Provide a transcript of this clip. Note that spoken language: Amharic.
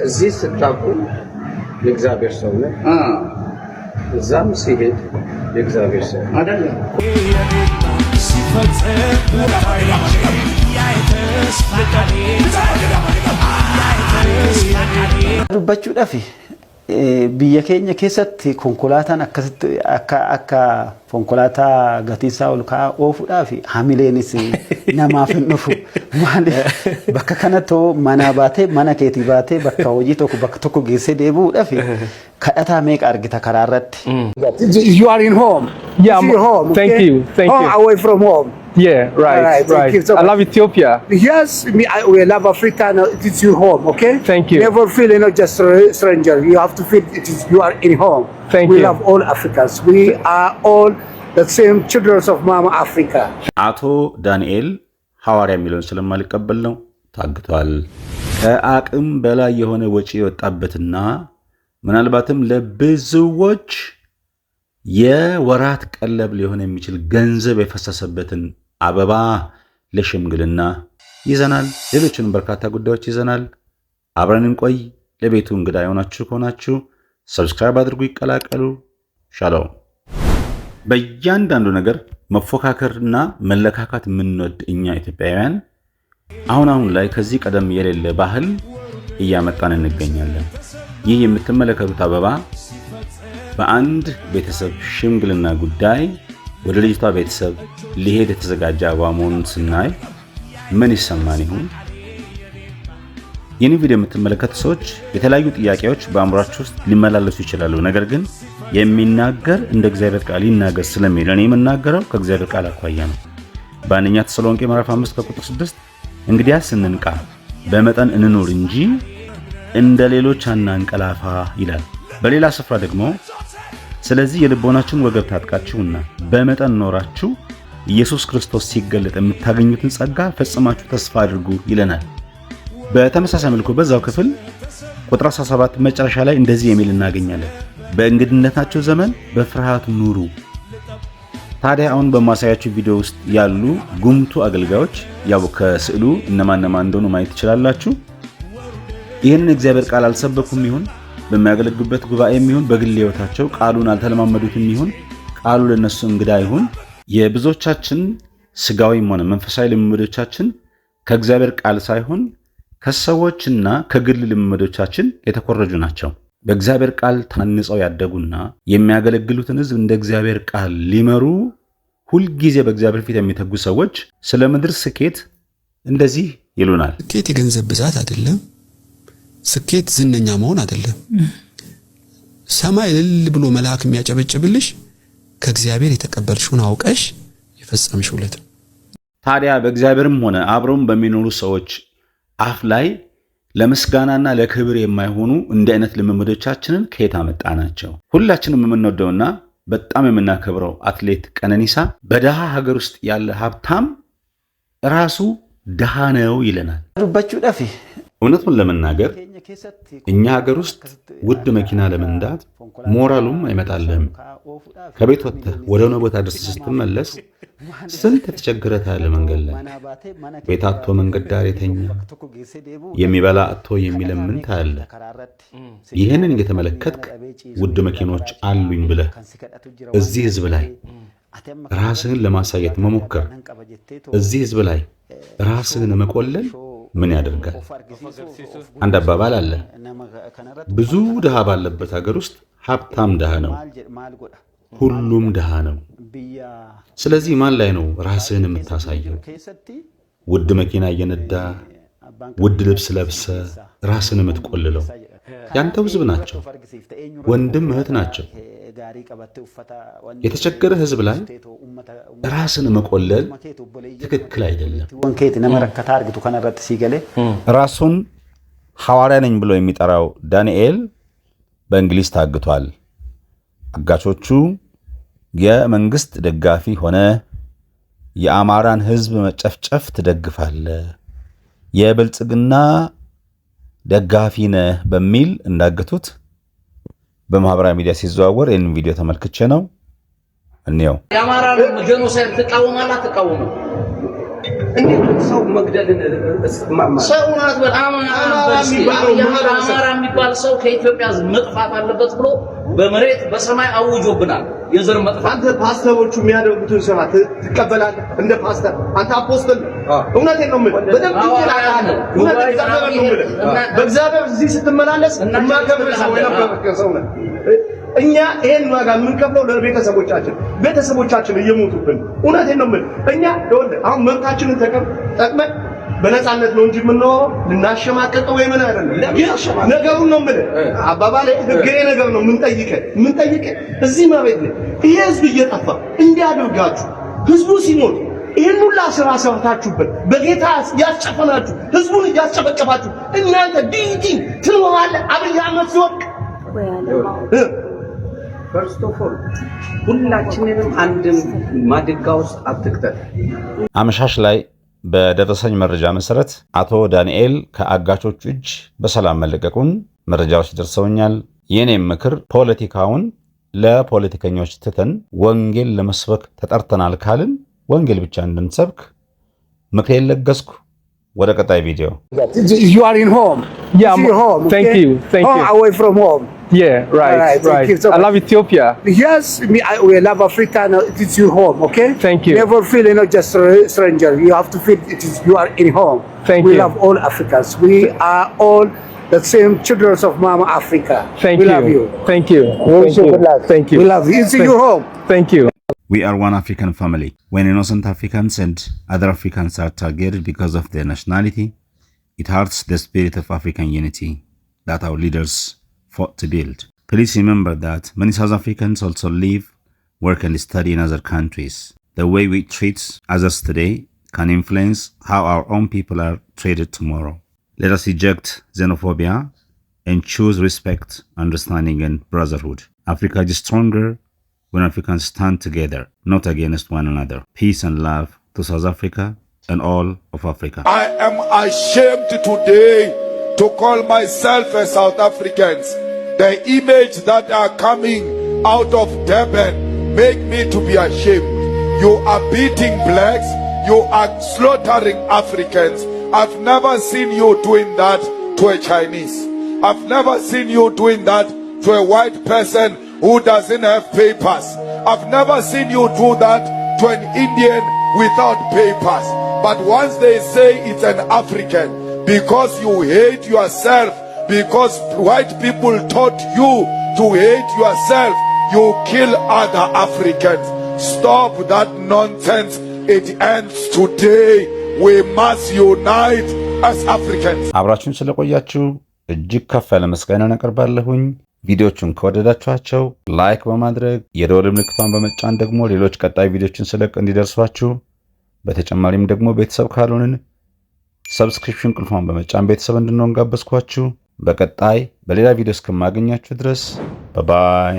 እዚህ ስታቁ የእግዚአብሔር ሰው ነው እዛም ሲሄድ የእግዚአብሔር ሰው አይደለም ዱባችሁ ዳፊ biyya keenya keessatti konkolaataan akka konkolaataa gatiisaa ol ka'aa oofuudhaaf hamileenis namaaf hin dhufu maaliif bakka kanatoo mana baatee mana keetii baatee bakka hojii tokko geessee deebi'uudhaaf kadhataa meeqa argita karaa irratti. You are in home. Yeah, I'm home. Thank you. Home away from home. Yeah, right. So I love Ethiopia. Yes, we love Africa. It is your home, okay? Thank you. Never feel just stranger. You have to feel you are in home. Thank you. We love all Africans. We are all the same children of Mama Africa. አቶ ዳንኤል ሐዋርያ የሚለውን ስለማልቀበል ነው ታግቷል። ከአቅም በላይ የሆነ ወጪ የወጣበትና ምናልባትም ለብዙዎች የወራት ቀለብ ሊሆን የሚችል ገንዘብ የፈሰሰበትን አበባ ለሽምግልና ይዘናል። ሌሎችንም በርካታ ጉዳዮች ይዘናል። አብረን እንቆይ። ለቤቱ እንግዳ የሆናችሁ ከሆናችሁ ሰብስክራይብ አድርጉ፣ ይቀላቀሉ። ሻሎም። በእያንዳንዱ ነገር መፎካከርና መለካካት የምንወድ እኛ ኢትዮጵያውያን አሁን ላይ ከዚህ ቀደም የሌለ ባህል እያመጣን እንገኛለን። ይህ የምትመለከቱት አበባ በአንድ ቤተሰብ ሽምግልና ጉዳይ ወደ ልጅቷ ቤተሰብ ሊሄድ የተዘጋጀ አበባ መሆኑን ስናይ ምን ይሰማን ይሁን? ይህን ቪዲዮ የምትመለከቱ ሰዎች የተለያዩ ጥያቄዎች በአእምሯችሁ ውስጥ ሊመላለሱ ይችላሉ። ነገር ግን የሚናገር እንደ እግዚአብሔር ቃል ይናገር ስለሚል እኔ የምናገረው ከእግዚአብሔር ቃል አኳያ ነው። በአንደኛ ተሰሎንቄ ምዕራፍ 5 ከቁጥር 6 እንግዲያስ እንንቃ በመጠን እንኑር እንጂ እንደ ሌሎች አናንቀላፋ ይላል። በሌላ ስፍራ ደግሞ ስለዚህ የልቦናችሁን ወገብ ታጥቃችሁና በመጠን ኖራችሁ ኢየሱስ ክርስቶስ ሲገለጥ የምታገኙትን ጸጋ ፈጽማችሁ ተስፋ አድርጉ ይለናል። በተመሳሳይ መልኩ በዛው ክፍል ቁጥር 17 መጨረሻ ላይ እንደዚህ የሚል እናገኛለን። በእንግድነታችሁ ዘመን በፍርሃት ኑሩ። ታዲያ አሁን በማሳያችሁ ቪዲዮ ውስጥ ያሉ ጉምቱ አገልጋዮች ያው ከስዕሉ እነማን እንደሆኑ ማየት ትችላላችሁ። ይህንን እግዚአብሔር ቃል አልሰበኩም ይሁን በሚያገለግሉበት ጉባኤም ይሁን በግል ሕይወታቸው ቃሉን አልተለማመዱትም ይሁን ቃሉ ለነሱ እንግዳ ይሁን የብዙዎቻችን ስጋዊም ሆነ መንፈሳዊ ልምምዶቻችን ከእግዚአብሔር ቃል ሳይሆን ከሰዎችና ከግል ልምምዶቻችን የተኮረጁ ናቸው። በእግዚአብሔር ቃል ታንጸው ያደጉና የሚያገለግሉትን ሕዝብ እንደ እግዚአብሔር ቃል ሊመሩ ሁልጊዜ በእግዚአብሔር ፊት የሚተጉ ሰዎች ስለ ምድር ስኬት እንደዚህ ይሉናል። ስኬት የገንዘብ ብዛት አይደለም። ስኬት ዝነኛ መሆን አይደለም። ሰማይ እልል ብሎ መልአክ የሚያጨበጭብልሽ ከእግዚአብሔር የተቀበልሽውን አውቀሽ የፈጸምሽውለት። ታዲያ በእግዚአብሔርም ሆነ አብረውም በሚኖሩ ሰዎች አፍ ላይ ለምስጋናና ለክብር የማይሆኑ እንደ አይነት ልምምዶቻችንን ከየት አመጣናቸው? ሁላችንም የምንወደውና በጣም የምናከብረው አትሌት ቀነኒሳ በደሃ ሀገር ውስጥ ያለ ሀብታም ራሱ ደሃ ነው ይለናል። ዱባችሁ ዳፊ እውነቱን ለመናገር እኛ ሀገር ውስጥ ውድ መኪና ለመንዳት ሞራሉም አይመጣልህም። ከቤት ወጥተህ ወደ ሆነ ቦታ ድረስ ስትመለስ ስንት ተቸግረህ ታያለህ። መንገድ ላይ ቤት አጥቶ መንገድ ዳር የተኛ የሚበላ አጥቶ የሚለምን ታያለህ። ይህንን እየተመለከትክ ውድ መኪኖች አሉኝ ብለህ እዚህ ህዝብ ላይ ራስህን ለማሳየት መሞከር፣ እዚህ ህዝብ ላይ ራስህን መቆለል ምን ያደርጋል? አንድ አባባል አለ። ብዙ ድሃ ባለበት ሀገር ውስጥ ሀብታም ድሃ ነው፣ ሁሉም ድሃ ነው። ስለዚህ ማን ላይ ነው ራስህን የምታሳየው? ውድ መኪና እየነዳ ውድ ልብስ ለብሰ ራስህን የምትቆልለው ያንተው ህዝብ ናቸው፣ ወንድም እህት ናቸው። የተቸገረ ህዝብ ላይ ራስን መቆለል ትክክል አይደለም። ራሱን ሐዋርያ ነኝ ብሎ የሚጠራው ዳንኤል በእንግሊዝ ታግቷል። አጋቾቹ የመንግስት ደጋፊ ሆነ የአማራን ህዝብ መጨፍጨፍ ትደግፋለ፣ የብልጽግና ደጋፊ ነህ በሚል እንዳገቱት በማህበራዊ ሚዲያ ሲዘዋወር ይህንን ቪዲዮ ተመልክቼ ነው እንየው። የአማራን ጄኖሳይድ ተቃወማላ ተቃወሙ እንዴት ሰው መግደልን ሰውናት በጣም አማራ የሚባል ሰው ከኢትዮጵያ መጥፋት አለበት ብሎ በመሬት በሰማይ አውጆብናል። የዘር መጥፋት አንተ ፓስተሮቹ የሚያደርጉትን ስራ ትቀበላለህ? እንደ ፓስተር አንተ አፖስትል እውነቴን ነው የምልህ። በደንብ በእግዚአብሔር እዚህ ስትመላለስ የማከብር ሰው የነበርክ ሰው ነህ። እኛ ይሄን ዋጋ የምንከፍለው ቤተሰቦቻችን እየሞቱብን። እውነቴን ነው የምልህ። እኛ አሁን መብታችንን ተጠቅመን በነፃነት ነው እንጂ የምንኖረው ልናሸማቀቀው ወይ ምን አይደለም። ነገሩን ነው የምልህ። አባባሌ ህጋዊ ነገር ነው የምንጠይቀህ እዚህ መሬት ላይ ይሄ ህዝብ እየጠፋ እንዲያደርጋችሁ ህዝቡ ሲሞት ይሄን ሁላ ስራ ሰርታችሁበት በጌታ ያስጨፈናችሁ ህዝቡን እያስጨበጨባችሁ እናንተ ዲዲ ትኖራለህ። አብይ አህመድ ሲወድቅ ፈርስት ኦፍ ኦል ሁላችንንም አንድም ማድጋ ውስጥ አትክተት። አመሻሽ ላይ በደረሰኝ መረጃ መሰረት አቶ ዳንኤል ከአጋቾቹ እጅ በሰላም መለቀቁን መረጃዎች ደርሰውኛል። የኔም ምክር ፖለቲካውን ለፖለቲከኞች ትተን ወንጌል ለመስበክ ተጠርተናል ካልን ወንጌል ብቻ እንድንሰብክ ምክሬን ለገስኩ። ወደ ቀጣይ ቪዲዮ You are in home. Yeah, It's your home. thank okay? you, thank home you. Away from home. Yeah, right. Thank you so I love Ethiopia. Yes, we love Africa. It is your home, okay? Thank you. Never feel just a stranger. You have to feel you are in home. Thank we you. love all Africans. We are all the same children of Mama Africa. Thank we you. love you. Thank you. Wish you good luck. Thank you. We love you. It's your home. Thank you. We are one African family. When innocent Africans and other Africans are targeted because of their nationality, it hurts the spirit of African unity that our leaders fought to build. Please remember that many South Africans also live, work and study in other countries. The way we treat others today can influence how our own people are treated tomorrow. Let us reject xenophobia and choose respect, understanding and brotherhood. Africa is stronger when Africans stand together, not against one another. Peace and love to South Africa and all of Africa. I am ashamed today to call myself a South African. The image that are coming out of Durban make me to be ashamed. You are beating blacks, you are slaughtering Africans. I've never seen you doing that to a Chinese. I've never seen you doing that to a white person who doesn't have papers. I've never seen you do that to an Indian without papers. But once they say it's an African, because you hate yourself, because white people taught you to hate yourself, you kill other Africans. Stop that nonsense. It ends today. We must unite as Africans. አብራችሁን ስለቆያችሁ እጅግ ከፍ ያለ ምስጋና አቀርባለሁኝ። ቪዲዮቹን ከወደዳችኋቸው ላይክ በማድረግ የደወል ምልክቷን በመጫን ደግሞ ሌሎች ቀጣይ ቪዲዮችን ስለቅ እንዲደርሷችሁ፣ በተጨማሪም ደግሞ ቤተሰብ ካልሆንን ሰብስክሪፕሽን ቁልፏን በመጫን ቤተሰብ እንድንሆን ጋበዝኳችሁ። በቀጣይ በሌላ ቪዲዮ እስከማገኛችሁ ድረስ ባይ